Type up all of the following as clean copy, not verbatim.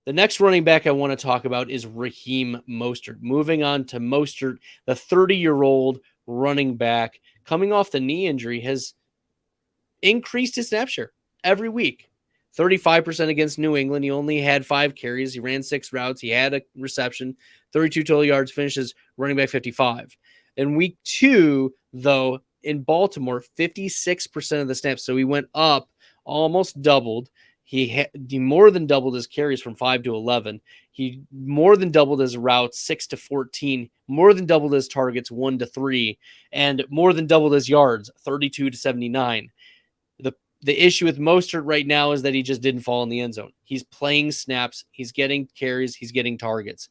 The next running back I want to talk about is Raheem Mostert. Moving on to Mostert, the 30-year-old running back coming off the knee injury has increased his snap share every week. 35% against New England. He only had 5 carries. He ran 6 routes. He had a reception, 32 total yards, finishes running back 55. In week 2, though, in Baltimore, 56% of the snaps. So he went up, almost doubled. He more than doubled his carries from 5 to 11. He more than doubled his routes 6 to 14, more than doubled his targets 1 to 3, and more than doubled his yards 32 to 79. The issue with Mostert right now is that he just didn't fall in the end zone. He's playing snaps. He's getting carries. He's getting targets.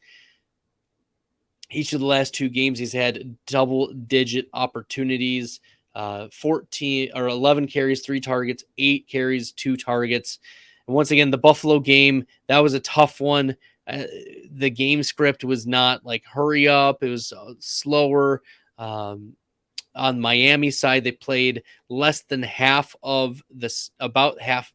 Each of the last 2 games, he's had double-digit opportunities, 14 or 11 carries, 3 targets, 8 carries, 2 targets. And once again, the Buffalo game, that was a tough one. The game script was not like hurry up. It was slower. On Miami side, they played less than half of the snaps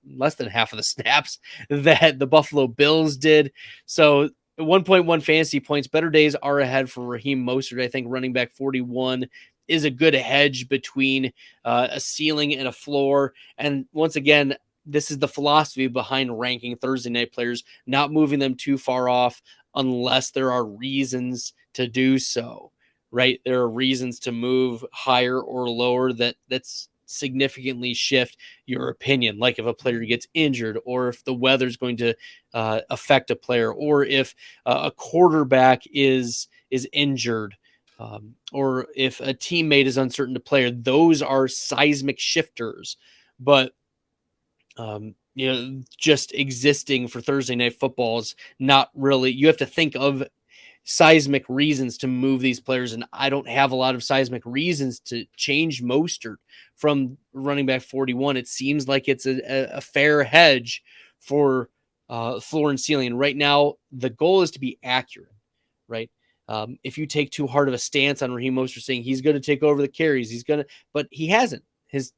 that the Buffalo Bills did. So 1.1 fantasy points. Better days are ahead for Raheem Mostert. I think running back 41 is a good hedge between a ceiling and a floor. And once again, this is the philosophy behind ranking Thursday night players, not moving them too far off unless there are reasons to do so. Right? There are reasons to move higher or lower that's significantly shift your opinion. Like if a player gets injured, or if the weather's going to affect a player, or if a quarterback is injured, or if a teammate is uncertain to play. Those are seismic shifters. But just existing for Thursday night football is not really. You have to think of seismic reasons to move these players, and I don't have a lot of seismic reasons to change Mostert from running back 41. It seems like it's a fair hedge for floor and ceiling. Right now, the goal is to be accurate, right? If you take too hard of a stance on Raheem Mostert saying he's going to take over the carries, but he hasn't. His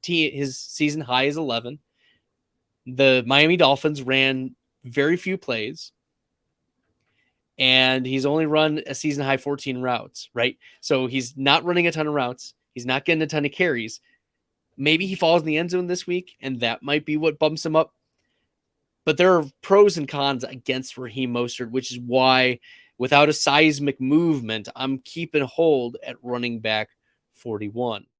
season high is 11. The Miami Dolphins ran very few plays, and he's only run a season high 14 routes, right? So he's not running a ton of routes. He's not getting a ton of carries. Maybe he falls in the end zone this week, and that might be what bumps him up. But there are pros and cons against Raheem Mostert, which is why, without a seismic movement, I'm keeping hold at running back 41.